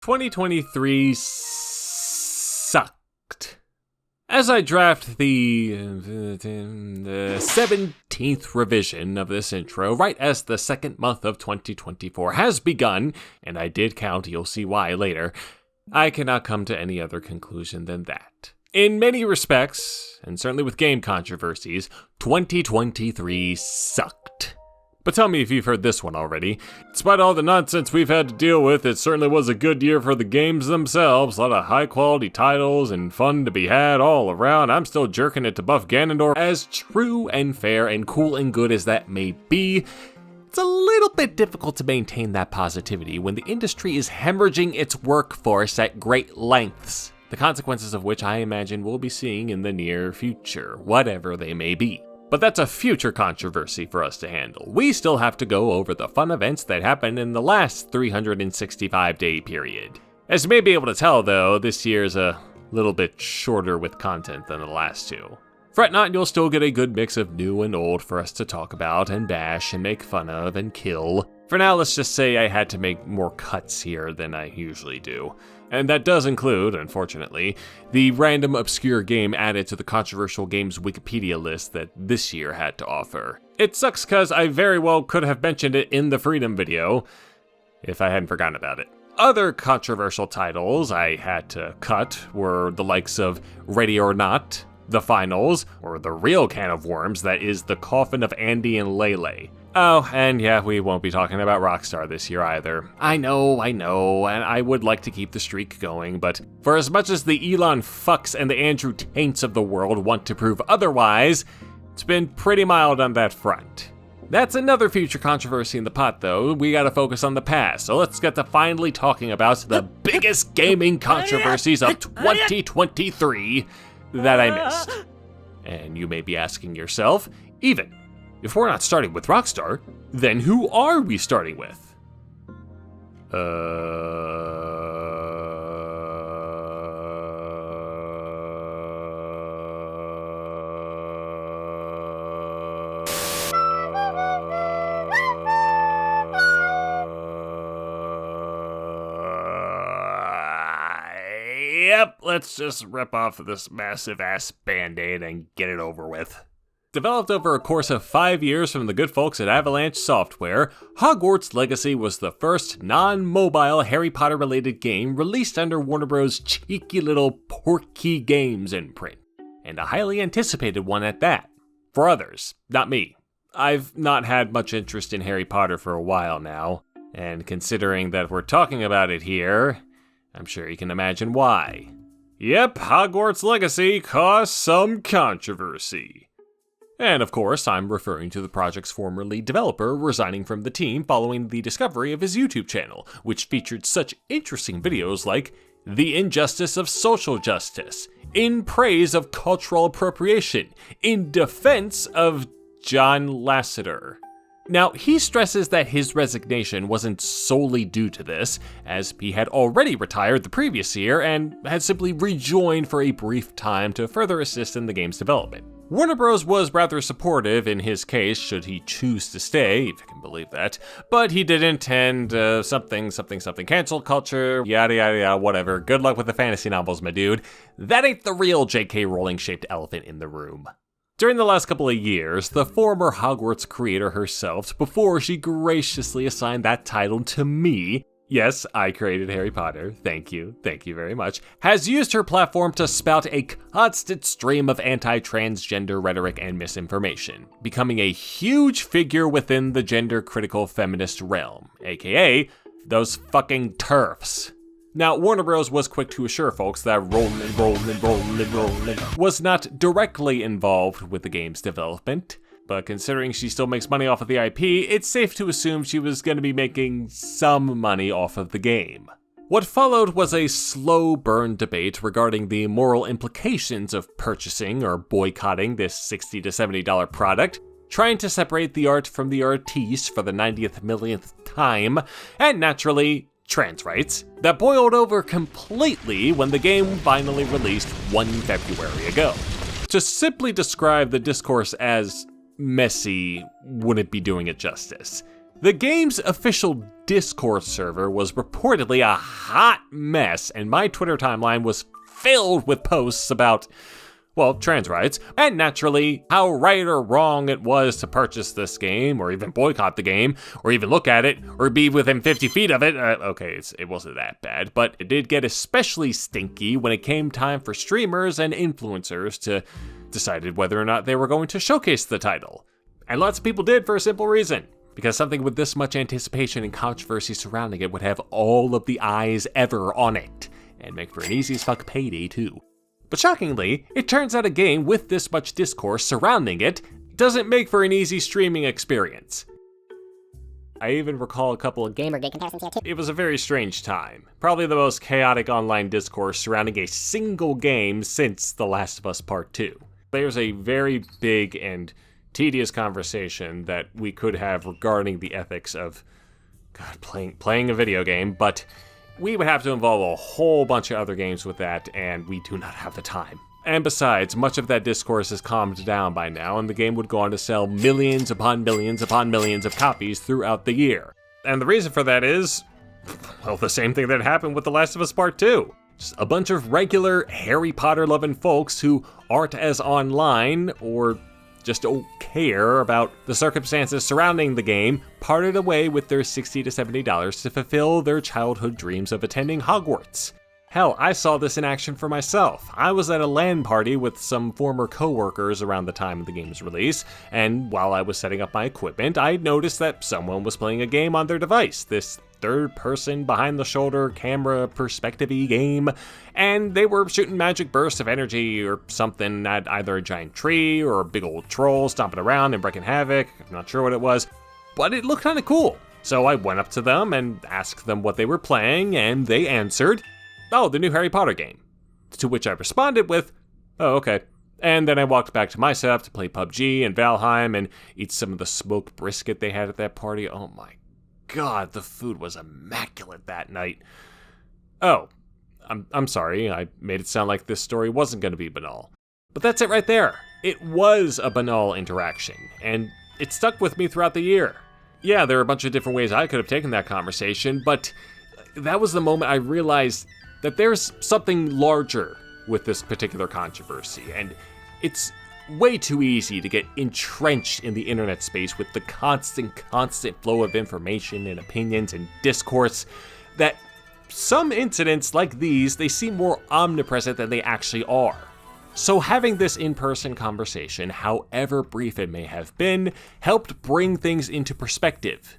2023 sucked. As I draft the 17th revision of this intro, right as the second month of 2024 has begun, and I did count, you'll see why later, I cannot come to any other conclusion than that. In many respects, and certainly with game controversies, 2023 sucked. But tell me if you've heard this one already. Despite all the nonsense we've had to deal with, it certainly was a good year for the games themselves. A lot of high-quality titles and fun to be had all around. I'm still jerking it to Buff Ganondorf. As true and fair and cool and good as that may be, it's a little bit difficult to maintain that positivity when the industry is hemorrhaging its workforce at great lengths. The consequences of which I imagine we'll be seeing in the near future, whatever they may be. But that's a future controversy for us to handle. We still have to go over the fun events that happened in the last 365-day period. As you may be able to tell though, this year's a little bit shorter with content than the last two. Fret not, you'll still get a good mix of new and old for us to talk about and bash and make fun of and kill. For now, let's just say I had to make more cuts here than I usually do. And that does include, unfortunately, the random obscure game added to the controversial games Wikipedia list that this year had to offer. It sucks cause I very well could have mentioned it in the Freedom video, if I hadn't forgotten about it. Other controversial titles I had to cut were the likes of Ready or Not, The Finals, or the real can of worms that is The Coffin of Andy and Lele. Oh, and yeah, we won't be talking about Rockstar this year either. I know, and I would like to keep the streak going, but for as much as the Elon fucks and the Andrew Taints of the world want to prove otherwise, it's been pretty mild on that front. That's another future controversy in the pot though. We gotta focus on the past, so let's get to finally talking about the biggest gaming controversies of 2023 that I missed. And you may be asking yourself, even if we're not starting with Rockstar, then who are we starting with? Yep, let's just rip off this massive ass band-aid and get it over with. Developed over a course of 5 years from the good folks at Avalanche Software, Hogwarts Legacy was the first non-mobile Harry Potter related game released under Warner Bros. Cheeky little Porky Games imprint, and a highly anticipated one at that. For others, not me. I've not had much interest in Harry Potter for a while now, and considering that we're talking about it here, I'm sure you can imagine why. Yep, Hogwarts Legacy caused some controversy. And of course, I'm referring to the project's former lead developer resigning from the team following the discovery of his YouTube channel, which featured such interesting videos like The Injustice of Social Justice, In Praise of Cultural Appropriation, In Defense of John Lasseter. Now, he stresses that his resignation wasn't solely due to this, as he had already retired the previous year and had simply rejoined for a brief time to further assist in the game's development. Warner Bros. Was rather supportive in his case should he choose to stay, if you can believe that, but he didn't, and something cancel culture, yada yada yada, whatever. Good luck with the fantasy novels, my dude. That ain't the real J.K. Rowling-shaped elephant in the room. During the last couple of years, the former Hogwarts creator herself, before she graciously assigned that title to me, yes, I created Harry Potter, thank you very much, has used her platform to spout a constant stream of anti-transgender rhetoric and misinformation, becoming a huge figure within the gender-critical feminist realm, aka those fucking TERFs. Now, Warner Bros. Was quick to assure folks that Rowling was not directly involved with the game's development, but considering she still makes money off of the IP, it's safe to assume she was going to be making some money off of the game. What followed was a slow burn debate regarding the moral implications of purchasing or boycotting this $60 to $70 product, trying to separate the art from the artiste for the 90th millionth time, and naturally, trans rights, that boiled over completely when the game finally released 1 February ago. To simply describe the discourse as messy wouldn't be doing it justice. The game's official Discord server was reportedly a hot mess, and my Twitter timeline was filled with posts about, well, trans rights, and naturally, how right or wrong it was to purchase this game, or even boycott the game, or even look at it, or be within 50 feet of it. Okay, it wasn't that bad, but it did get especially stinky when it came time for streamers and influencers to decide whether or not they were going to showcase the title. And lots of people did for a simple reason. Because something with this much anticipation and controversy surrounding it would have all of the eyes ever on it, and make for an easy as fuck payday too. But shockingly, it turns out a game with this much discourse surrounding it doesn't make for an easy streaming experience. I even recall a couple of Gamergate comparisons here too. It was a very strange time. Probably the most chaotic online discourse surrounding a single game since The Last of Us Part 2. There's a very big and tedious conversation that we could have regarding the ethics of playing a video game, but we would have to involve a whole bunch of other games with that, and we do not have the time. And besides, much of that discourse has calmed down by now, and the game would go on to sell millions upon millions upon millions of copies throughout the year. And the reason for that is, well, the same thing that happened with The Last of Us Part 2. Just a bunch of regular Harry Potter-loving folks who aren't as online, or just don't care about the circumstances surrounding the game, parted away with their $60 to $70 to fulfill their childhood dreams of attending Hogwarts. Hell, I saw this in action for myself. I was at a LAN party with some former co-workers around the time of the game's release, and while I was setting up my equipment, I noticed that someone was playing a game on their device, this third-person, behind-the-shoulder, camera perspective-y game, and they were shooting magic bursts of energy or something at either a giant tree or a big old troll stomping around and wreaking havoc. I'm not sure what it was, but it looked kind of cool. So I went up to them and asked them what they were playing, and they answered, "Oh, the new Harry Potter game." To which I responded with, "Oh, okay." And then I walked back to my setup to play PUBG and Valheim and eat some of the smoked brisket they had at that party. Oh my God, the food was immaculate that night. Oh, I'm sorry, I made it sound like this story wasn't going to be banal. But that's it right there. It was a banal interaction, and it stuck with me throughout the year. Yeah, there are a bunch of different ways I could have taken that conversation, but that was the moment I realized that there's something larger with this particular controversy, and it's way too easy to get entrenched in the internet space with the constant flow of information and opinions and discourse that some incidents like these, they seem more omnipresent than they actually are. So having this in-person conversation, however brief it may have been, helped bring things into perspective.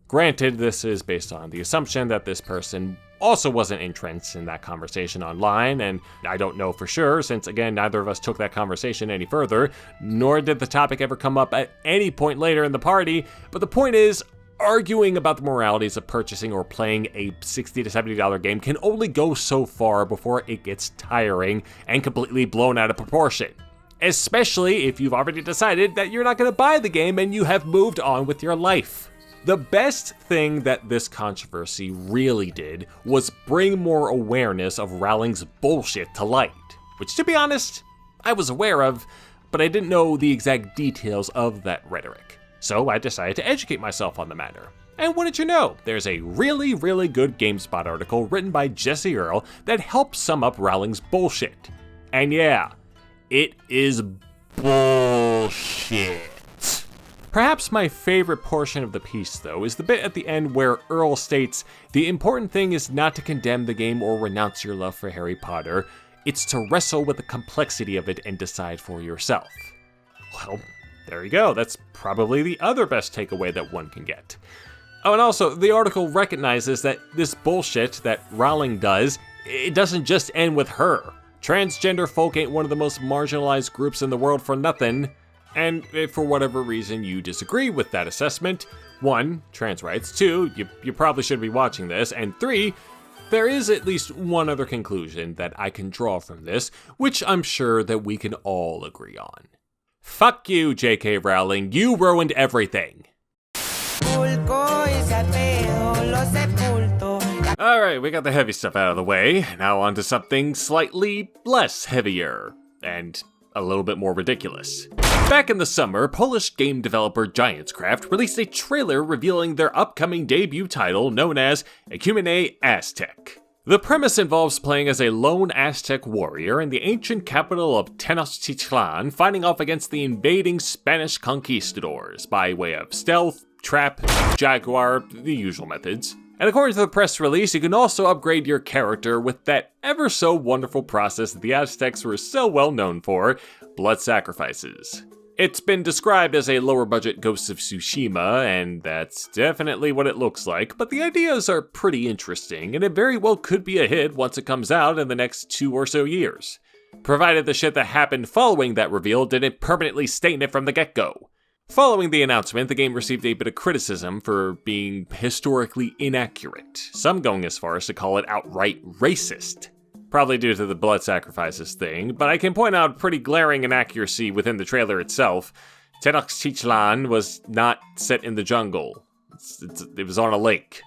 Granted, this is based on the assumption that this person also wasn't entrenched in that conversation online, and I don't know for sure, since again, neither of us took that conversation any further, nor did the topic ever come up at any point later in the party, but the point is, arguing about the moralities of purchasing or playing a $60 to $70 game can only go so far before it gets tiring and completely blown out of proportion. Especially if you've already decided that you're not going to buy the game and you have moved on with your life. The best thing that this controversy really did was bring more awareness of Rowling's bullshit to light, which, to be honest, I was aware of, but I didn't know the exact details of that rhetoric. So I decided to educate myself on the matter. And wouldn't you know, there's a really good GameSpot article written by Jessie Earl that helps sum up Rowling's bullshit. And yeah, it is bullshit. Perhaps my favorite portion of the piece, though, is the bit at the end where Earl states, "The important thing is not to condemn the game or renounce your love for Harry Potter. It's to wrestle with the complexity of it and decide for yourself." Well, there you go. That's probably the other best takeaway that one can get. Oh, and also, the article recognizes that this bullshit that Rowling does, it doesn't just end with her. Transgender folk ain't one of the most marginalized groups in the world for nothing. And if for whatever reason you disagree with that assessment, 1, trans rights, 2, you probably should be watching this, and 3, there is at least one other conclusion that I can draw from this, which I'm sure that we can all agree on. Fuck you, J.K. Rowling, you ruined everything. Alright, we got the heavy stuff out of the way, now on to something slightly less heavier, and a little bit more ridiculous. Back in the summer, Polish game developer Giantscraft released a trailer revealing their upcoming debut title known as Ecumene Aztec. The premise involves playing as a lone Aztec warrior in the ancient capital of Tenochtitlan, fighting off against the invading Spanish conquistadors by way of stealth, trap, jaguar, the usual methods. And according to the press release, you can also upgrade your character with that ever so wonderful process that the Aztecs were so well known for, blood sacrifices. It's been described as a lower budget Ghost of Tsushima, and that's definitely what it looks like, but the ideas are pretty interesting, and it very well could be a hit once it comes out in the next 2 or so years. Provided the shit that happened following that reveal didn't permanently stain it from the get-go. Following the announcement, the game received a bit of criticism for being historically inaccurate, some going as far as to call it outright racist. Probably due to the blood sacrifices thing, but I can point out pretty glaring inaccuracy within the trailer itself. Tenochtitlan was not set in the jungle. It was on a lake.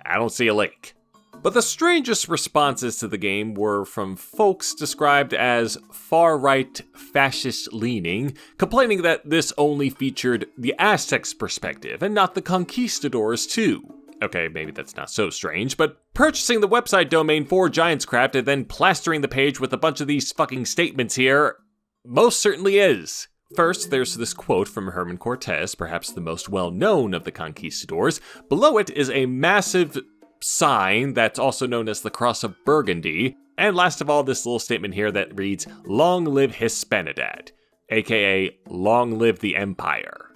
I don't see a lake. But the strangest responses to the game were from folks described as far-right, fascist-leaning, complaining that this only featured the Aztecs' perspective and not the conquistadors too. Okay, maybe that's not so strange, but purchasing the website domain for Giantscraft and then plastering the page with a bunch of these fucking statements here most certainly is. First, there's this quote from Herman Cortez, perhaps the most well-known of the conquistadors. Below it is a massive sign that's also known as the Cross of Burgundy. And last of all, this little statement here that reads, "Long live Hispanidad," aka "Long live the Empire."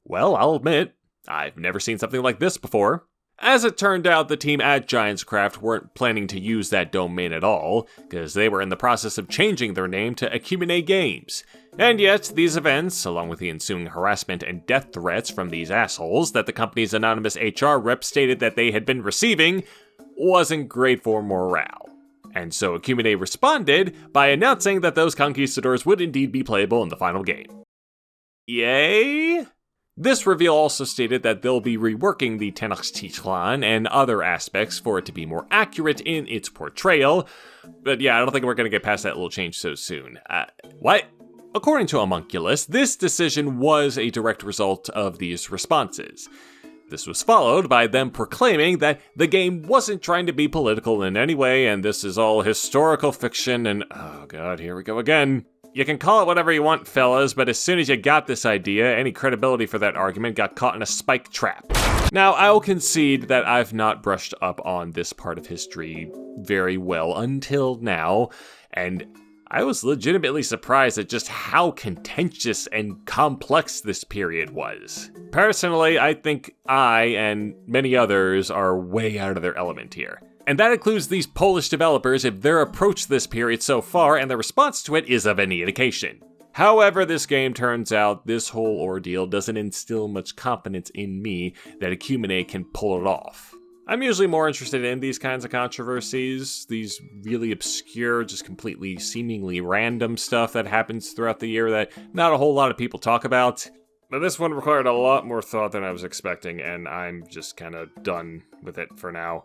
Well, I'll admit, I've never seen something like this before. As it turned out, the team at Giantscraft weren't planning to use that domain at all, because they were in the process of changing their name to Ecumene Games. And yet, these events, along with the ensuing harassment and death threats from these assholes that the company's anonymous HR rep stated that they had been receiving, wasn't great for morale. And so Ecumene responded by announcing that those conquistadors would indeed be playable in the final game. Yay? This reveal also stated that they'll be reworking the Tenochtitlan and other aspects for it to be more accurate in its portrayal. But yeah, I don't think we're going to get past that little change so soon. What? According to Homunculus, this decision was a direct result of these responses. This was followed by them proclaiming that the game wasn't trying to be political in any way, and this is all historical fiction, and oh god, here we go again. You can call it whatever you want, fellas, but as soon as you got this idea, any credibility for that argument got caught in a spike trap. Now, I'll concede that I've not brushed up on this part of history very well until now, and I was legitimately surprised at just how contentious and complex this period was. Personally, I think I and many others are way out of their element here. And that includes these Polish developers if their approach to this period so far and their response to it is of any indication. However this game turns out, this whole ordeal doesn't instill much confidence in me that Ecumene can pull it off. I'm usually more interested in these kinds of controversies, these really obscure, just completely seemingly random stuff that happens throughout the year that not a whole lot of people talk about. But this one required a lot more thought than I was expecting, and I'm just kind of done with it for now.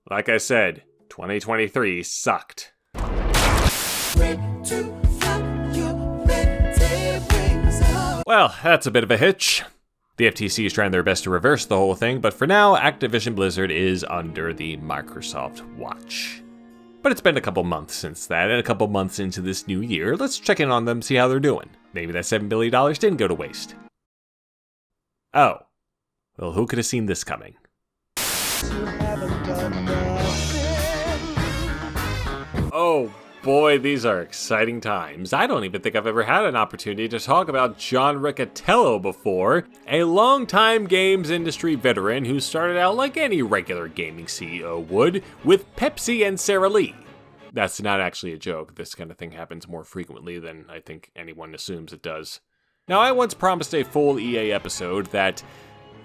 Like I said, 2023 sucked. Well, that's a bit of a hitch. The FTC is trying their best to reverse the whole thing, but for now, Activision Blizzard is under the Microsoft watch. But it's been a couple months since that, and a couple months into this new year, let's check in on them, see how they're doing. Maybe that $7 billion didn't go to waste. Oh. Well, who could have seen this coming? Oh boy, these are exciting times. I don't even think I've ever had an opportunity to talk about John Riccitiello before, a longtime games industry veteran who started out like any regular gaming CEO would, with Pepsi and Sara Lee. That's not actually a joke. This kind of thing happens more frequently than I think anyone assumes it does. Now, I once promised a full EA episode that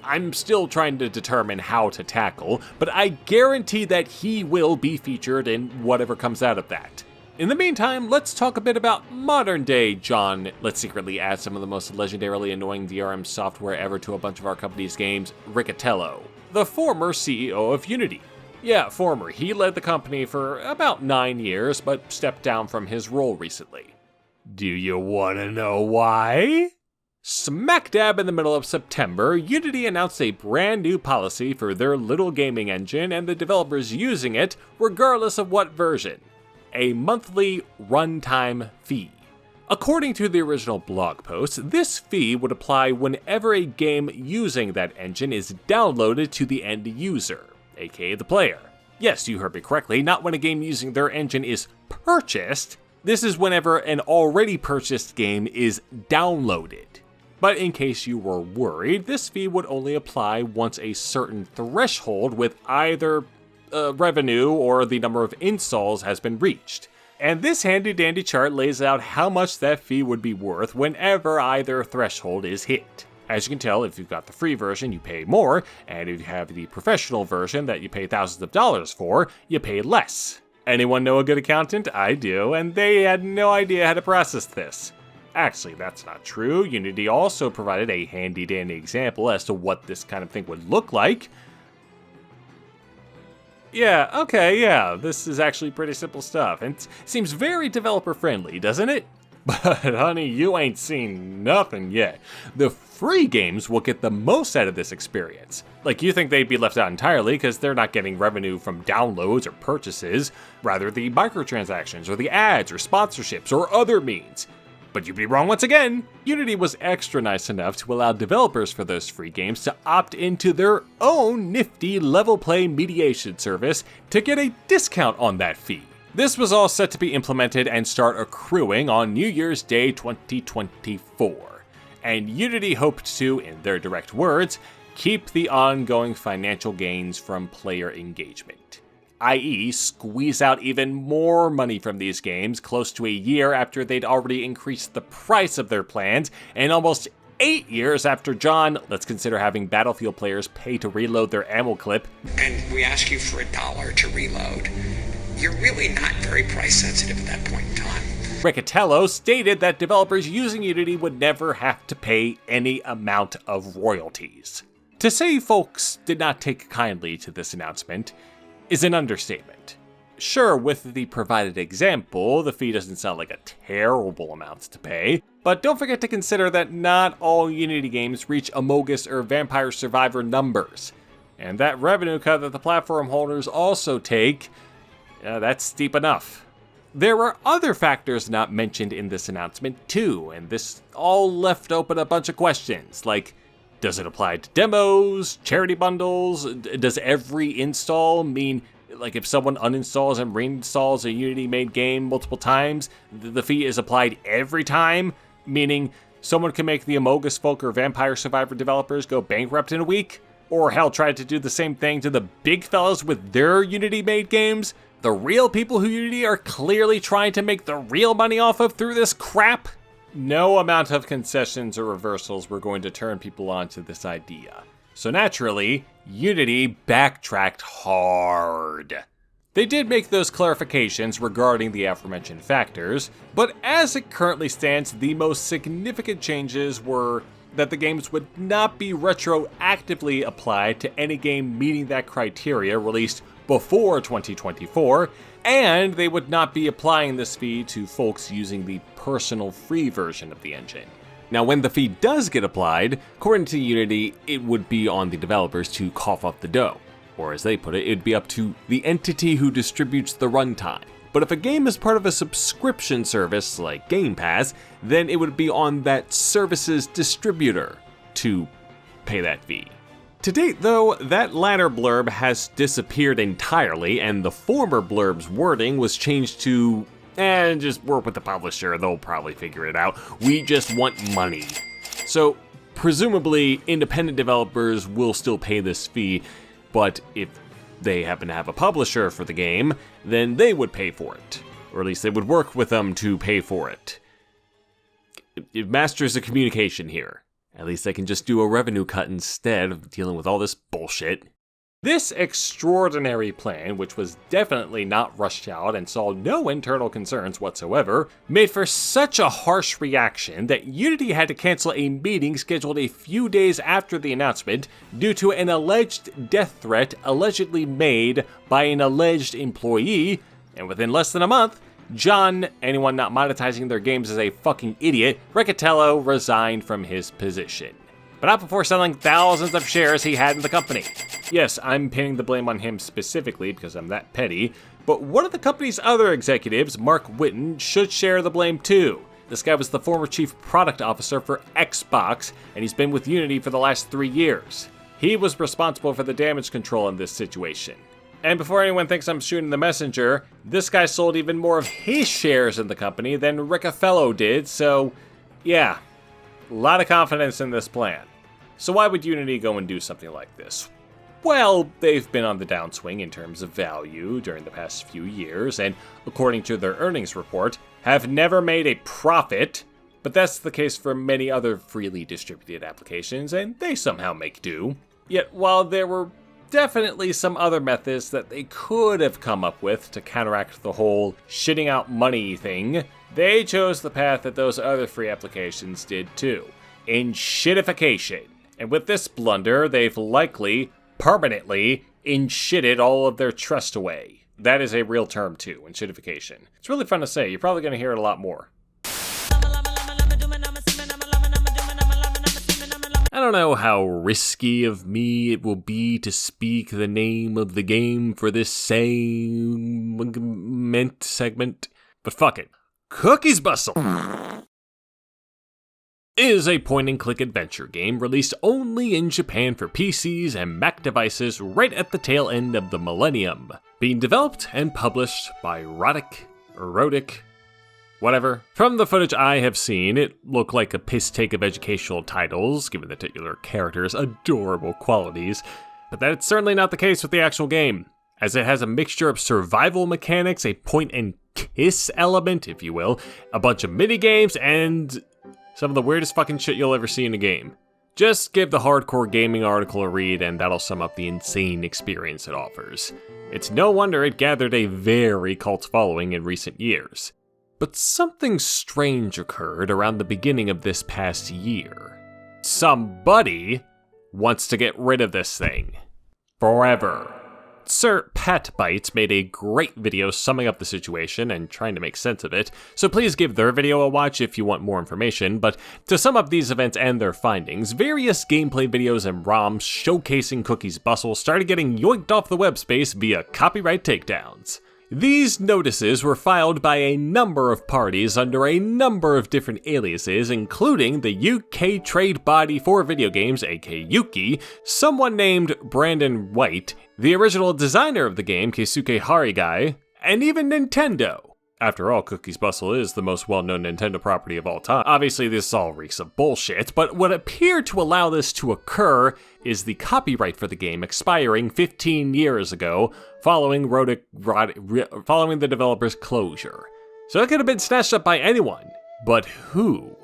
I'm still trying to determine how to tackle, but I guarantee that he will be featured in whatever comes out of that. In the meantime, let's talk a bit about modern-day John, let's secretly add some of the most legendarily annoying DRM software ever to a bunch of our company's games, Riccitiello, the former CEO of Unity. Yeah, former. He led the company for about 9 years, but stepped down from his role recently. Do you want to know why? Smack dab in the middle of September, Unity announced a brand new policy for their little gaming engine and the developers using it, regardless of what version. A monthly runtime fee. According to the original blog post, this fee would apply whenever a game using that engine is downloaded to the end user, aka the player. Yes, you heard me correctly, not when a game using their engine is purchased. This is whenever an already purchased game is downloaded. But in case you were worried, this fee would only apply once a certain threshold with either revenue or the number of installs has been reached. And this handy dandy chart lays out how much that fee would be worth whenever either threshold is hit. As you can tell, if you've got the free version, you pay more, and if you have the professional version that you pay thousands of dollars for, you pay less. Anyone know a good accountant? I do, and they had no idea how to process this. Actually, that's not true. Unity also provided a handy-dandy example as to what this kind of thing would look like. Yeah, this is actually pretty simple stuff, and it seems very developer-friendly, doesn't it? But honey, you ain't seen nothing yet. The free games will get the most out of this experience. Like, you think they'd be left out entirely because they're not getting revenue from downloads or purchases, rather the microtransactions or the ads or sponsorships or other means. But you'd be wrong once again. Unity was extra nice enough to allow developers for those free games to opt into their own nifty level play mediation service to get a discount on that fee. This was all set to be implemented and start accruing on New Year's Day 2024. And Unity hoped to, in their direct words, keep the ongoing financial gains from player engagement. I.e., squeeze out even more money from these games close to a year after they'd already increased the price of their plans, and almost 8 years after John, let's consider having Battlefield players pay to reload their ammo clip. And we ask you for $1 to reload. You're really not very price sensitive at that point in time. Riccatello stated that developers using Unity would never have to pay any amount of royalties. To say folks did not take kindly to this announcement is an understatement. Sure, with the provided example, the fee doesn't sound like a terrible amount to pay, but don't forget to consider that not all Unity games reach Amogus or Vampire Survivor numbers, and that revenue cut that the platform holders also take, that's steep enough. There were other factors not mentioned in this announcement too, and this all left open a bunch of questions, like, does it apply to demos, charity bundles? Does every install mean, like, if someone uninstalls and reinstalls a Unity-made game multiple times, the fee is applied every time? Meaning, someone can make the Amogus Folk or Vampire Survivor developers go bankrupt in a week? Or hell, try to do the same thing to the big fellas with their Unity-made games? The real people who Unity are clearly trying to make the real money off of through this crap? No amount of concessions or reversals were going to turn people on to this idea. So naturally, Unity backtracked hard. They did make those clarifications regarding the aforementioned factors, but as it currently stands, the most significant changes were that the games would not be retroactively applied to any game meeting that criteria released before 2024, and they would not be applying this fee to folks using the personal free version of the engine. Now, when the fee does get applied, according to Unity, it would be on the developers to cough up the dough. Or as they put it, it'd be up to the entity who distributes the runtime. But if a game is part of a subscription service like Game Pass, then it would be on that service's distributor to pay that fee. To date, though, that latter blurb has disappeared entirely, and the former blurb's wording was changed to, just work with the publisher, they'll probably figure it out. We just want money. So, presumably, independent developers will still pay this fee, but if they happen to have a publisher for the game, then they would pay for it. Or at least they would work with them to pay for it. It masters the communication here. At least they can just do a revenue cut instead of dealing with all this bullshit. This extraordinary plan, which was definitely not rushed out and saw no internal concerns whatsoever, made for such a harsh reaction that Unity had to cancel a meeting scheduled a few days after the announcement due to an alleged death threat allegedly made by an alleged employee, and within less than a month, John, anyone not monetizing their games is a fucking idiot, Riccatello resigned from his position. But not before selling thousands of shares he had in the company. Yes, I'm pinning the blame on him specifically because I'm that petty, but one of the company's other executives, Mark Whitten, should share the blame too. This guy was the former chief product officer for Xbox, and he's been with Unity for the last 3 years. He was responsible for the damage control in this situation. And before anyone thinks I'm shooting the messenger, this guy sold even more of his shares in the company than Riccatello did, so yeah, a lot of confidence in this plan. So why would Unity go and do something like this? Well, they've been on the downswing in terms of value during the past few years, and according to their earnings report, have never made a profit, but that's the case for many other freely distributed applications, and they somehow make do. Yet while there were definitely some other methods that they could have come up with to counteract the whole shitting out money thing, they chose the path that those other free applications did too, in shitification. And with this blunder, they've likely, permanently, in-shitted all of their trust away. That is a real term too, in-shitification. It's really fun to say, you're probably going to hear it a lot more. I don't know how risky of me it will be to speak the name of the game for this segment, but fuck it. Cookies Bustle is a point-and-click adventure game released only in Japan for PCs and Mac devices right at the tail end of the millennium. Being developed and published by Rodic, whatever. From the footage I have seen, it looked like a piss take of educational titles, given the titular character's adorable qualities, but that's certainly not the case with the actual game, as it has a mixture of survival mechanics, a point-and-kiss element, if you will, a bunch of minigames, and some of the weirdest fucking shit you'll ever see in a game. Just give the Hardcore Gaming article a read and that'll sum up the insane experience it offers. It's no wonder it gathered a very cult following in recent years. But something strange occurred around the beginning of this past year. Somebody wants to get rid of this thing. Forever. Sir Pat Bites made a great video summing up the situation and trying to make sense of it, so please give their video a watch if you want more information, but to sum up these events and their findings, various gameplay videos and ROMs showcasing Cookies Bustle started getting yoinked off the web space via copyright takedowns. These notices were filed by a number of parties under a number of different aliases, including the UK trade body for video games, aka Yuki, someone named Brandon White, the original designer of the game, Keisuke Harigai, and even Nintendo. After all, Cookies Bustle is the most well-known Nintendo property of all time. Obviously, this all reeks of bullshit, but what appeared to allow this to occur is the copyright for the game expiring 15 years ago, following the developer's closure. So it could have been snatched up by anyone, but who?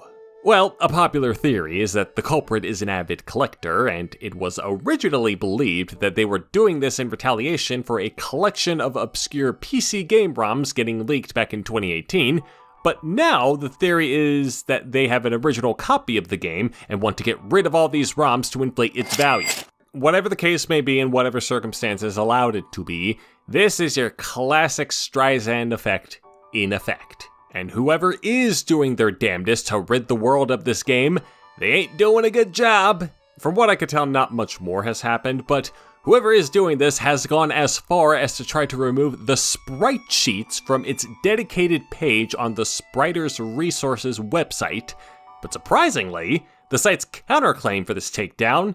Well, a popular theory is that the culprit is an avid collector, and it was originally believed that they were doing this in retaliation for a collection of obscure PC game ROMs getting leaked back in 2018, but now the theory is that they have an original copy of the game and want to get rid of all these ROMs to inflate its value. Whatever the case may be and whatever circumstances allowed it to be, this is your classic Streisand effect in effect. And whoever is doing their damnedest to rid the world of this game, they ain't doing a good job. From what I could tell, not much more has happened, but whoever is doing this has gone as far as to try to remove the sprite sheets from its dedicated page on the Spriters Resources website. But surprisingly, the site's counterclaim for this takedown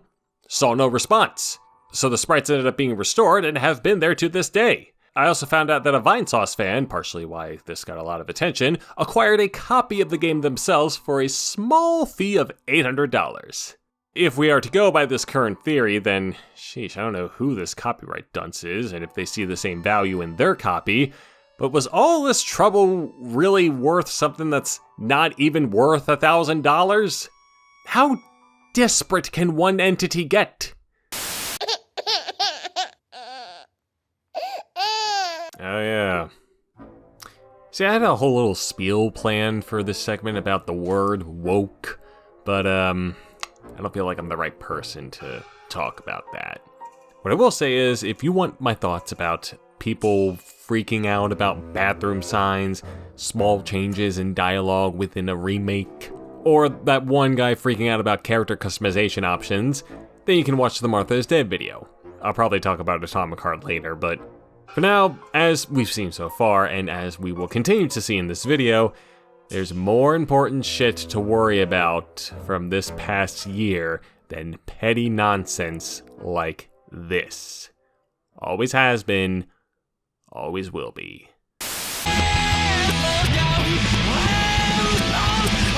saw no response. So the sprites ended up being restored and have been there to this day. I also found out that a Vinesauce fan, partially why this got a lot of attention, acquired a copy of the game themselves for a small fee of $800. If we are to go by this current theory, then, sheesh, I don't know who this copyright dunce is, and if they see the same value in their copy, but was all this trouble really worth something that's not even worth $1,000? How desperate can one entity get? Oh yeah. See, I had a whole little spiel planned for this segment about the word woke, but I don't feel like I'm the right person to talk about that. What I will say is, if you want my thoughts about people freaking out about bathroom signs, small changes in dialogue within a remake, or that one guy freaking out about character customization options, then you can watch the Martha is Dead video. I'll probably talk about Atomic Heart later, but for now, as we've seen so far, and as we will continue to see in this video, there's more important shit to worry about from this past year than petty nonsense like this. Always has been, always will be.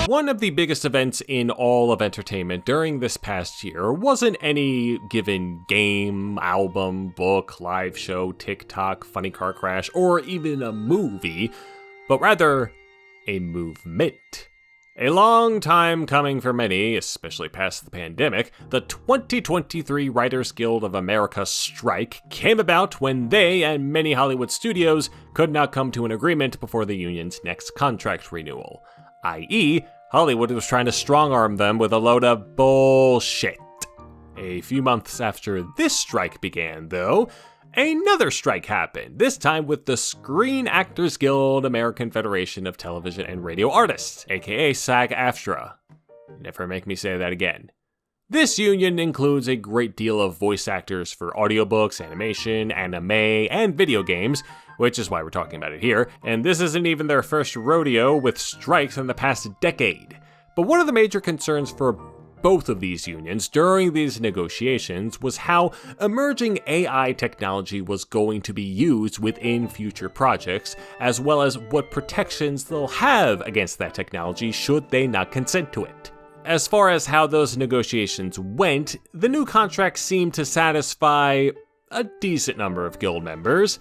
One of the biggest events in all of entertainment during this past year wasn't any given game, album, book, live show, TikTok, funny car crash, or even a movie, but rather a movement. A long time coming for many, especially past the pandemic, the 2023 Writers Guild of America strike came about when they and many Hollywood studios could not come to an agreement before the union's next contract renewal, i.e., Hollywood was trying to strong-arm them with a load of bullshit. A few months after this strike began, though, another strike happened, this time with the Screen Actors Guild American Federation of Television and Radio Artists, aka SAG-AFTRA. Never make me say that again. This union includes a great deal of voice actors for audiobooks, animation, anime, and video games, which is why we're talking about it here, and this isn't even their first rodeo with strikes in the past decade. But one of the major concerns for both of these unions during these negotiations was how emerging AI technology was going to be used within future projects, as well as what protections they'll have against that technology should they not consent to it. As far as how those negotiations went, the new contract seemed to satisfy a decent number of guild members,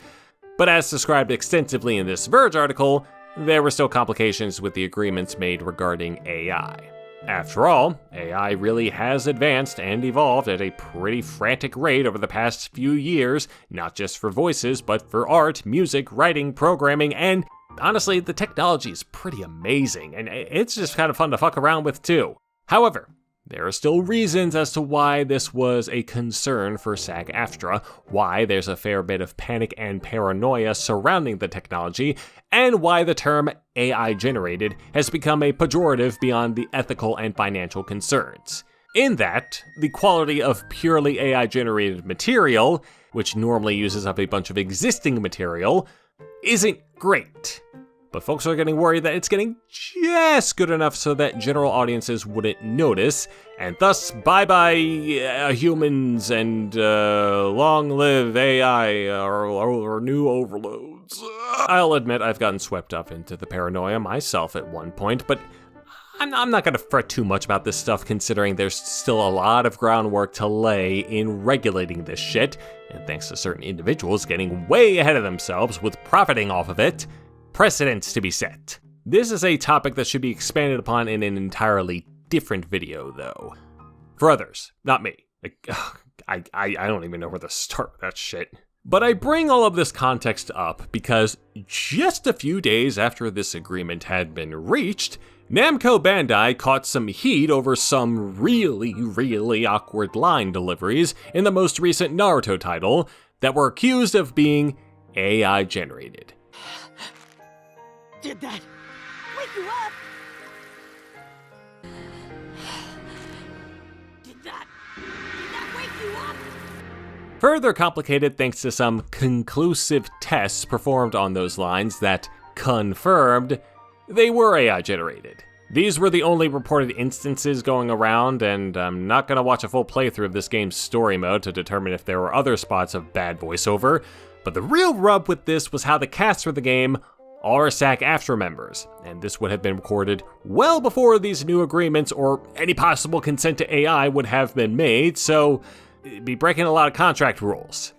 but as described extensively in this Verge article, there were still complications with the agreements made regarding AI. After all, AI really has advanced and evolved at a pretty frantic rate over the past few years, not just for voices, but for art, music, writing, programming, and honestly, the technology is pretty amazing, and it's just kind of fun to fuck around with too. However, there are still reasons as to why this was a concern for SAG-AFTRA, why there's a fair bit of panic and paranoia surrounding the technology, and why the term AI-generated has become a pejorative beyond the ethical and financial concerns. In that, the quality of purely AI-generated material, which normally uses up a bunch of existing material, isn't great. But folks are getting worried that it's getting just good enough so that general audiences wouldn't notice, and thus bye-bye humans and long live AI or new overloads. I'll admit I've gotten swept up into the paranoia myself at one point, but I'm not going to fret too much about this stuff considering there's still a lot of groundwork to lay in regulating this shit, and thanks to certain individuals getting way ahead of themselves with profiting off of it, precedents to be set. This is a topic that should be expanded upon in an entirely different video, though. For others, not me. I don't even know where to start with that shit. But I bring all of this context up because just a few days after this agreement had been reached, Namco Bandai caught some heat over some really awkward line deliveries in the most recent Naruto title that were accused of being AI generated. Did that wake you up? Did that wake you up? Further complicated thanks to some conclusive tests performed on those lines that confirmed they were AI generated. These were the only reported instances going around, and I'm not going to watch a full playthrough of this game's story mode to determine if there were other spots of bad voiceover, but the real rub with this was how the cast for the game are SAG-AFTRA members, and this would have been recorded well before these new agreements or any possible consent to AI would have been made, so it'd be breaking a lot of contract rules.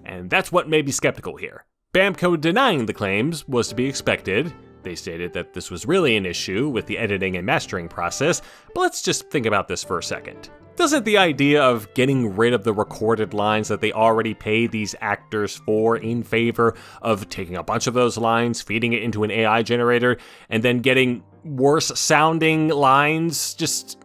And that's what made me skeptical here. Bamco denying the claims was to be expected. They stated that this was really an issue with the editing and mastering process, but let's just think about this for a second. Doesn't the idea of getting rid of the recorded lines that they already pay these actors for in favor of taking a bunch of those lines, feeding it into an AI generator, and then getting worse sounding lines just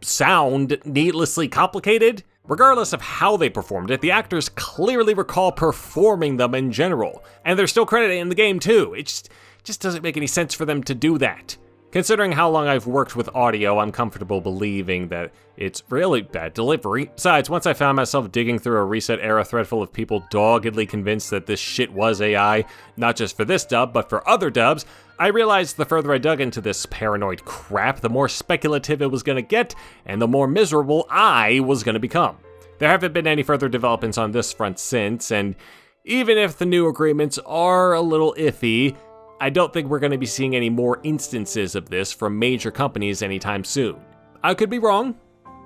sound needlessly complicated? Regardless of how they performed it, the actors clearly recall performing them in general, and they're still credited in the game too. It just doesn't make any sense for them to do that. Considering how long I've worked with audio, I'm comfortable believing that it's really bad delivery. Besides, once I found myself digging through a Reset Era thread full of people doggedly convinced that this shit was AI, not just for this dub, but for other dubs, I realized the further I dug into this paranoid crap, the more speculative it was gonna get, and the more miserable I was gonna become. There haven't been any further developments on this front since, and even if the new agreements are a little iffy, I don't think we're going to be seeing any more instances of this from major companies anytime soon. I could be wrong,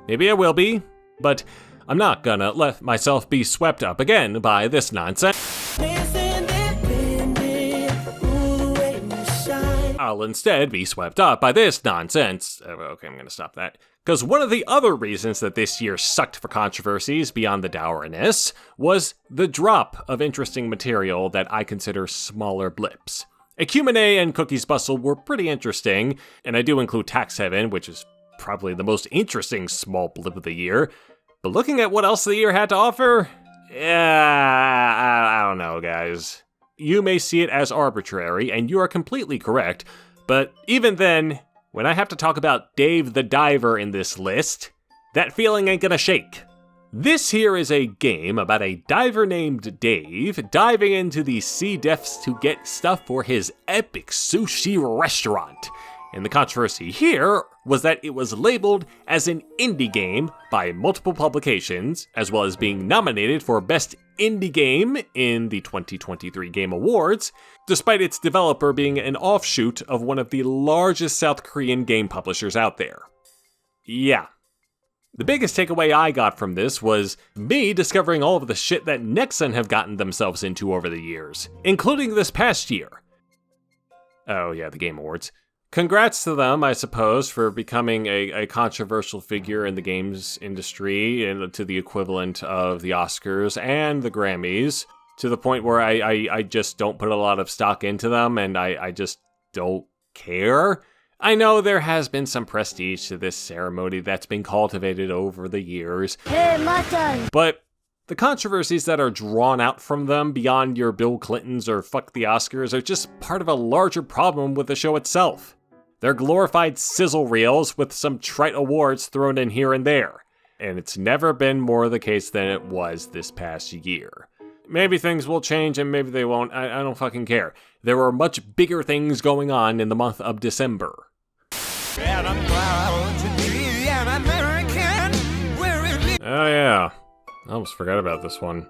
maybe I will be, but I'm not gonna let myself be swept up again by this nonsense. I'll instead be swept up by this nonsense. Okay, I'm gonna stop that. Because one of the other reasons that this year sucked for controversies beyond the dowerness was the drop of interesting material that I consider smaller blips. Ecumene and Cookie's Bustle were pretty interesting, and I do include Tax Heaven, which is probably the most interesting small blip of the year. But looking at what else the year had to offer, I don't know, guys. You may see it as arbitrary, and you are completely correct, but even then, when I have to talk about Dave the Diver in this list, that feeling ain't gonna shake. This here is a game about a diver named Dave diving into the sea depths to get stuff for his epic sushi restaurant. And the controversy here was that it was labeled as an indie game by multiple publications, as well as being nominated for Best Indie Game in the 2023 Game Awards, despite its developer being an offshoot of one of the largest South Korean game publishers out there. Yeah. The biggest takeaway I got from this was me discovering all of the shit that Nexon have gotten themselves into over the years, including this past year. Oh yeah, the Game Awards. Congrats to them, I suppose, for becoming a controversial figure in the games industry, and to the equivalent of the Oscars and the Grammys, to the point where I just don't put a lot of stock into them, and I just don't care. I know there has been some prestige to this ceremony that's been cultivated over the years. Hey, Matan! But the controversies that are drawn out from them beyond your Bill Clintons or fuck the Oscars are just part of a larger problem with the show itself. They're glorified sizzle reels with some trite awards thrown in here and there. And it's never been more the case than it was this past year. Maybe things will change and maybe they won't, I don't fucking care. There were much bigger things going on in the month of December. And I'm proud to be an American. Oh yeah, I almost forgot about this one.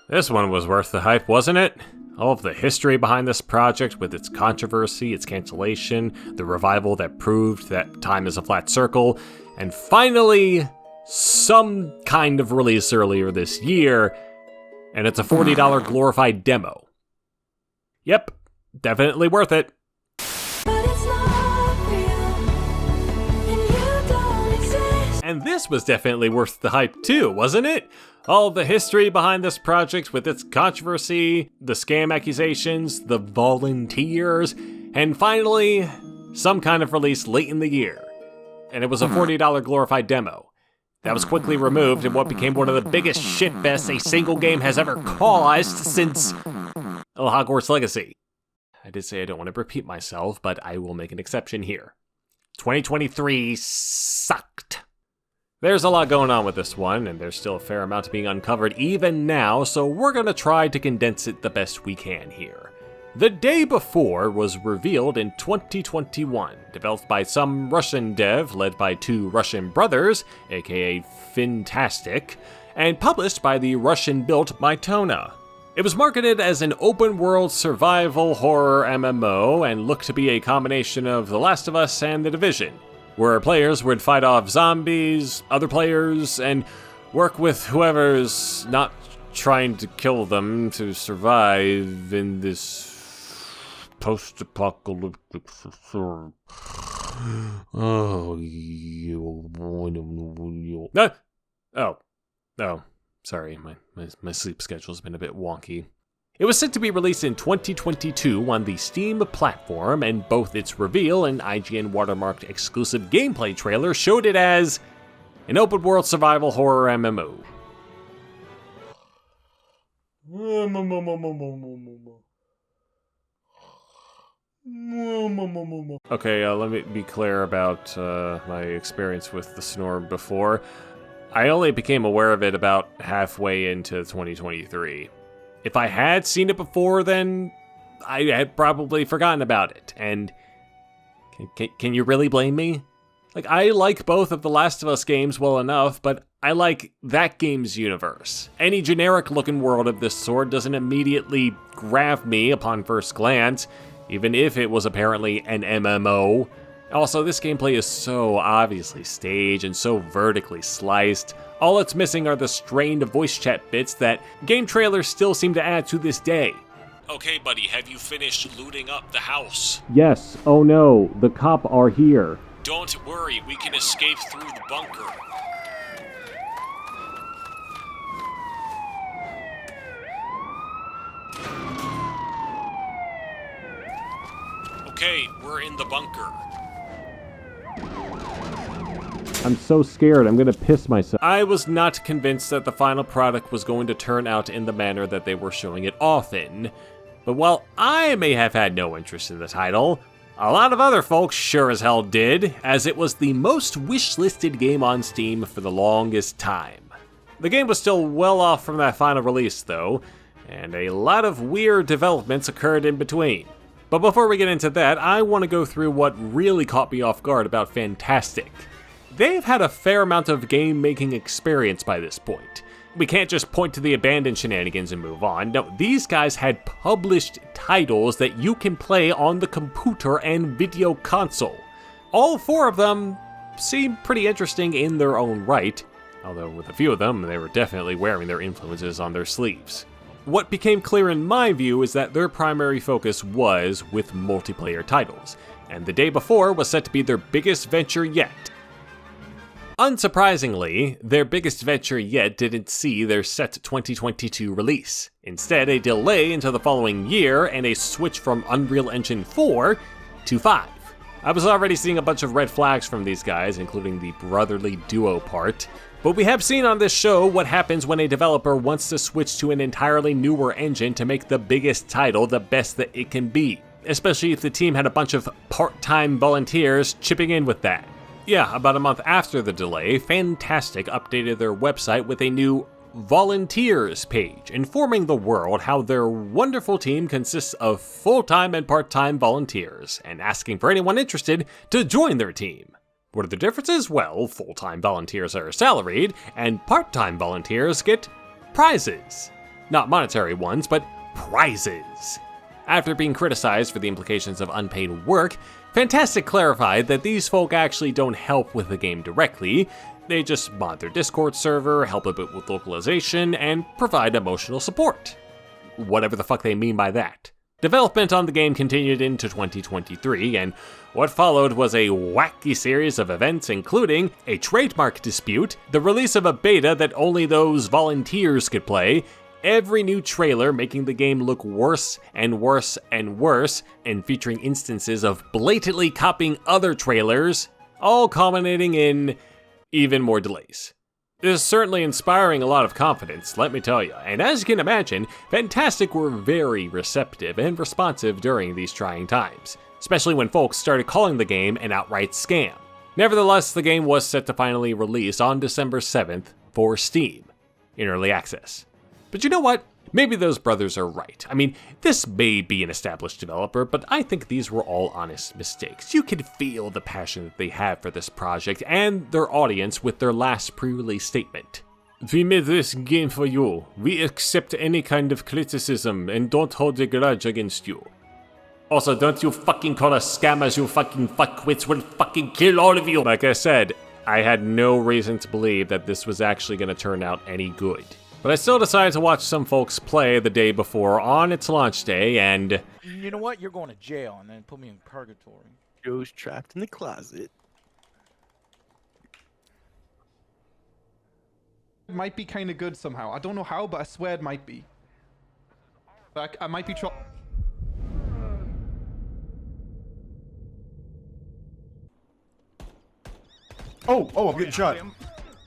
This one was worth the hype, wasn't it? All of the history behind this project with its controversy, its cancellation, the revival that proved that time is a flat circle, and finally, some kind of release earlier this year, and it's a $40 glorified demo. Yep, definitely worth it. And this was definitely worth the hype too, wasn't it? All the history behind this project with its controversy, the scam accusations, the volunteers, and finally, some kind of release late in the year. And it was a $40 glorified demo. That was quickly removed in what became one of the biggest shitfests a single game has ever caused since Hogwarts Legacy. I did say I don't want to repeat myself, but I will make an exception here. 2023 sucked. There's a lot going on with this one, and there's still a fair amount being uncovered even now, so we're gonna try to condense it the best we can here. The Day Before was revealed in 2021, developed by some Russian dev led by two Russian brothers, aka Fintastic, and published by the Russian-built Mytona. It was marketed as an open-world survival horror MMO and looked to be a combination of The Last of Us and The Division, where players would fight off zombies, other players, and work with whoever's not trying to kill them to survive in this post-apocalyptic society. Sorry, my sleep schedule's been a bit wonky. It was set to be released in 2022 on the Steam platform, and both its reveal and IGN watermarked exclusive gameplay trailer showed it as an open-world survival horror MMO. Okay, let me be clear about my experience with the Snorm before. I only became aware of it about halfway into 2023. If I had seen it before then, I had probably forgotten about it, and can you really blame me? Like, I like both of the Last of Us games well enough, but I like that game's universe. Any generic-looking world of this sort doesn't immediately grab me upon first glance, even if it was apparently an MMO. Also, this gameplay is so obviously staged and so vertically sliced. All it's missing are the strained voice chat bits that game trailers still seem to add to this day. Okay, buddy, have you finished looting up the house? Yes. Oh no, the cop are here. Don't worry, we can escape through the bunker. Okay, we're in the bunker. I'm so scared, I'm gonna piss myself. I was not convinced that the final product was going to turn out in the manner that they were showing it off in. But while I may have had no interest in the title, a lot of other folks sure as hell did, as it was the most wish-listed game on Steam for the longest time. The game was still well off from that final release though, and a lot of weird developments occurred in between. But before we get into that, I want to go through what really caught me off guard about Fantastic. They've had a fair amount of game-making experience by this point. We can't just point to the abandoned shenanigans and move on. No, these guys had published titles that you can play on the computer and video console. All four of them seem pretty interesting in their own right, although with a few of them, they were definitely wearing their influences on their sleeves. What became clear in my view is that their primary focus was with multiplayer titles, and the day before was set to be their biggest venture yet. Unsurprisingly, their biggest venture yet didn't see their set 2022 release. Instead, a delay into the following year and a switch from Unreal Engine 4 to 5. I was already seeing a bunch of red flags from these guys, including the brotherly duo part. But we have seen on this show what happens when a developer wants to switch to an entirely newer engine to make the biggest title the best that it can be, especially if the team had a bunch of part-time volunteers chipping in with that. Yeah, about a month after the delay, Fantastic updated their website with a new volunteers page, informing the world how their wonderful team consists of full-time and part-time volunteers, and asking for anyone interested to join their team. What are the differences? Well, full-time volunteers are salaried, and part-time volunteers get prizes. Not monetary ones, but prizes. After being criticized for the implications of unpaid work, Fantastic clarified that these folk actually don't help with the game directly. They just mod their Discord server, help a bit with localization, and provide emotional support. Whatever the fuck they mean by that. Development on the game continued into 2023, and what followed was a wacky series of events including a trademark dispute, the release of a beta that only those volunteers could play, every new trailer making the game look worse and worse and worse, and featuring instances of blatantly copying other trailers, all culminating in even more delays. This is certainly inspiring a lot of confidence, let me tell you, and as you can imagine, Fantastic were very receptive and responsive during these trying times, especially when folks started calling the game an outright scam. Nevertheless, the game was set to finally release on December 7th for Steam, in early access. But you know what? Maybe those brothers are right. I mean, this may be an established developer, but I think these were all honest mistakes. You can feel the passion that they have for this project and their audience with their last pre-release statement. We made this game for you. We accept any kind of criticism and don't hold a grudge against you. Also, don't you fucking call us scammers, you fucking fuckwits. We'll fucking kill all of you. Like I said, I had no reason to believe that this was actually going to turn out any good. But I still decided to watch some folks play the day before on its launch day, and... You know what? You're going to jail, and then put me in purgatory. Joe's trapped in the closet. It might be kind of good somehow. I don't know how, but I swear it might be. Like, I might be trying... Oh, I'm getting shot.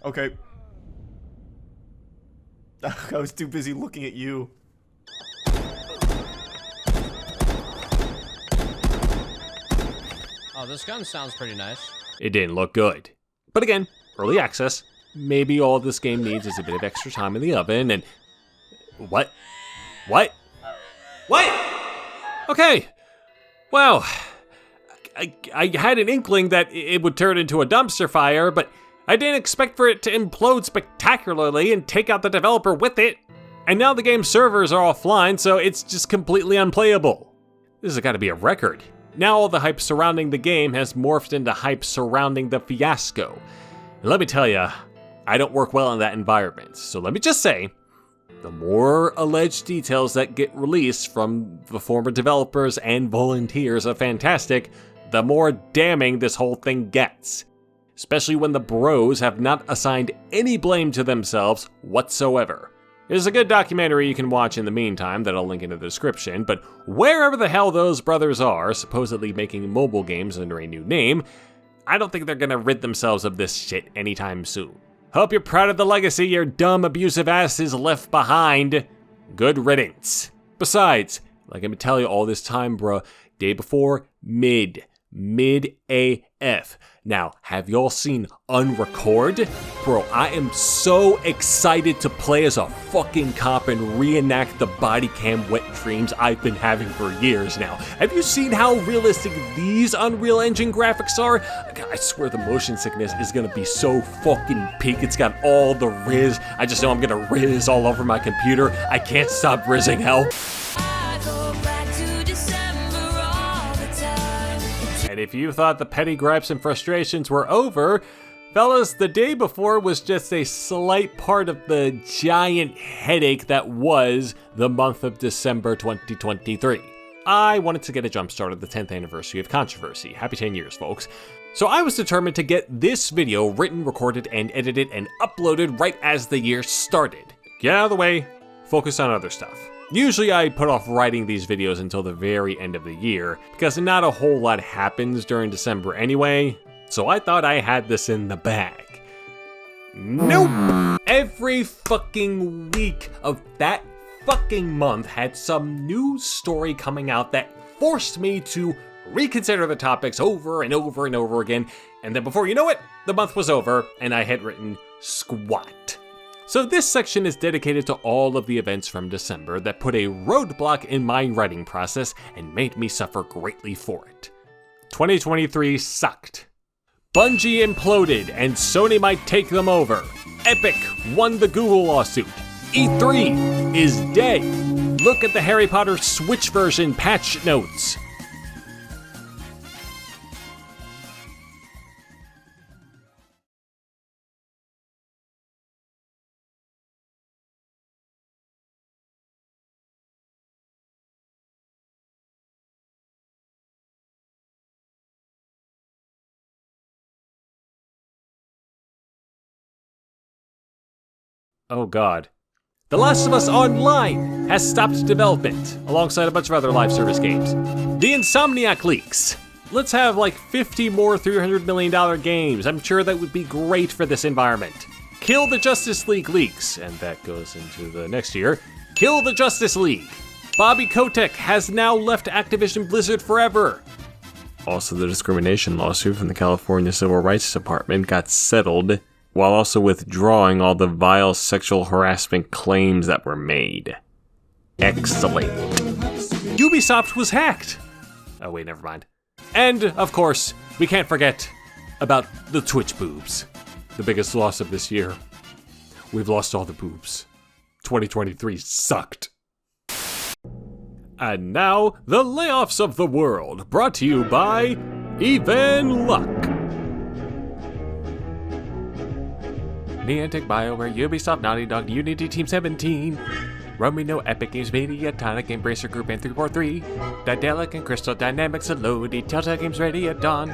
Okay. I was too busy looking at you. Oh, this gun sounds pretty nice. It didn't look good. But again, early access. Maybe all this game needs is a bit of extra time in the oven and... What? What? Okay. Wow. I had an inkling that it would turn into a dumpster fire, but I didn't expect for it to implode spectacularly and take out the developer with it. And now the game's servers are offline, so it's just completely unplayable. This has got to be a record. Now all the hype surrounding the game has morphed into hype surrounding the fiasco. And let me tell you, I don't work well in that environment. So let me just say, the more alleged details that get released from the former developers and volunteers of Fantastic, the more damning this whole thing gets. Especially when the bros have not assigned any blame to themselves whatsoever. There's a good documentary you can watch in the meantime that I'll link in the description, but wherever the hell those brothers are, supposedly making mobile games under a new name, I don't think they're gonna rid themselves of this shit anytime soon. Hope you're proud of the legacy your dumb, abusive asses left behind. Good riddance. Besides, like I've been telling you all this time, bruh, day before, mid AF. Now, have y'all seen Unrecord? Bro, I am so excited to play as a fucking cop and reenact the body cam wet dreams I've been having for years now. Have you seen how realistic these Unreal Engine graphics are? I swear the motion sickness is gonna be so fucking peak. It's got all the riz. I just know I'm gonna riz all over my computer. I can't stop rizzing, hell. And if you thought the petty gripes and frustrations were over, fellas, the day before was just a slight part of the giant headache that was the month of December 2023. I wanted to get a jump start at the 10th anniversary of Controversy. Happy 10 years, folks. So I was determined to get this video written, recorded, and edited and uploaded right as the year started. Get out of the way, focus on other stuff. Usually I put off writing these videos until the very end of the year, because not a whole lot happens during December anyway, so I thought I had this in the bag. Nope! Every fucking week of that fucking month had some new story coming out that forced me to reconsider the topics over and over and over again, and then before you know it, the month was over and I had written squat. So this section is dedicated to all of the events from December that put a roadblock in my writing process and made me suffer greatly for it. 2023 sucked. Bungie imploded and Sony might take them over. Epic won the Google lawsuit. E3 is dead. Look at the Harry Potter Switch version patch notes. Oh god. The Last of Us Online has stopped development, alongside a bunch of other live service games. The Insomniac leaks. Let's have like 50 more $300 million games. I'm sure that would be great for this environment. Kill the Justice League leaks, and that goes into the next year. Kill the Justice League. Bobby Kotick has now left Activision Blizzard forever. Also, the discrimination lawsuit from the California Civil Rights Department got settled, while also withdrawing all the vile sexual harassment claims that were made. Excellent. Ubisoft was hacked. Oh wait, never mind. And, of course, we can't forget about the Twitch boobs. The biggest loss of this year. We've lost all the boobs. 2023 sucked. And now, the layoffs of the world, brought to you by Even Luck. Niantic, BioWare, Ubisoft, Naughty Dog, Unity, Team 17, Romino, Epic Games, Mediatonic, Embracer Group, and 343, Daedalic and Crystal Dynamics, Elodie, Telltale Games, Ready at Dawn,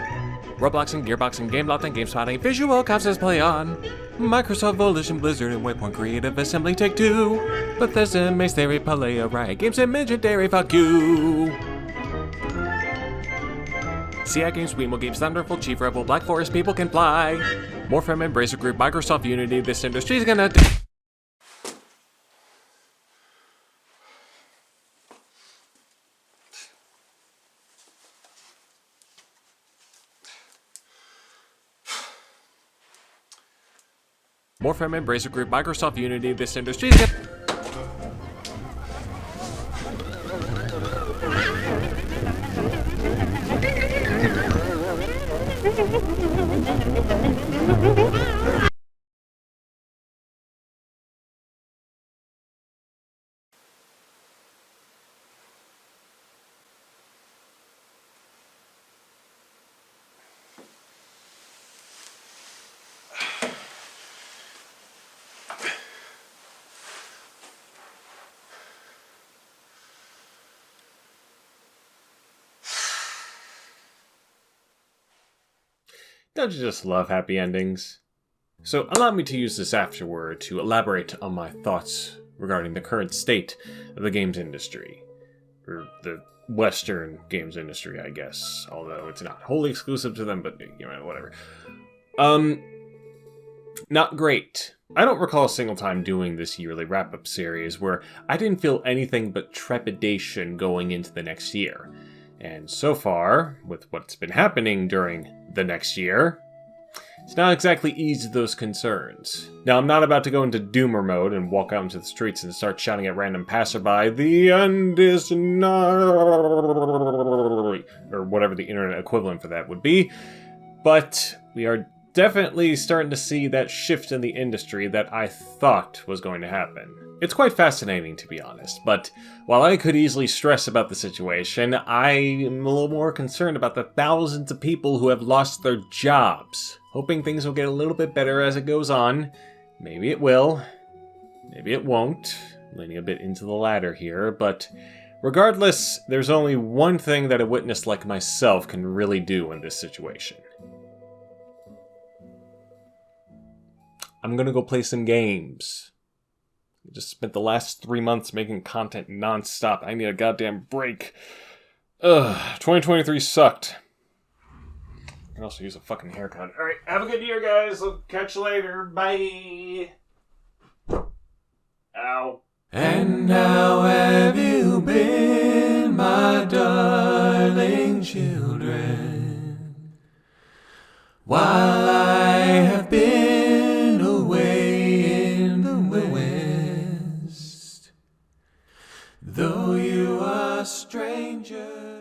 Roblox and Gearbox and Gameloft and GameSpot and Visual Concepts Play On, Microsoft, Volition, Blizzard, and Waypoint Creative Assembly Take-Two, Bethesda, Maze Theory, Palea, Riot Games, and Legendary, fuck you! CI Games, Wemo Games, Thunderful, Chief Rebel, Black Forest, people can fly. More from Embracer Group, Microsoft Unity, this industry's gonna More from Embracer Group, Microsoft Unity, this industry's gonna Don't you just love happy endings? So allow me to use this afterword to elaborate on my thoughts regarding the current state of the games industry. Or the Western games industry, I guess. Although it's not wholly exclusive to them, but you know, whatever. Not great. I don't recall a single time doing this yearly wrap-up series where I didn't feel anything but trepidation going into the next year. And so far, with what's been happening during the next year, it's not exactly eased those concerns. Now, I'm not about to go into doomer mode and walk out into the streets and start shouting at random passerby, "The end is not," or whatever the internet equivalent for that would be, but we are definitely starting to see that shift in the industry that I thought was going to happen. It's quite fascinating, to be honest, but while I could easily stress about the situation, I am a little more concerned about the thousands of people who have lost their jobs. Hoping things will get a little bit better as it goes on. Maybe it will. Maybe it won't. Leaning a bit into the latter here, but regardless, there's only one thing that a witness like myself can really do in this situation. I'm gonna go play some games. I just spent the last 3 months making content non-stop. I need a goddamn break. 2023 sucked. I can also use a fucking haircut. Alright, have a good year, guys. I'll catch you later. Bye. Ow. And how have you been, my darling children? While I have been away in the West, though you are strangers.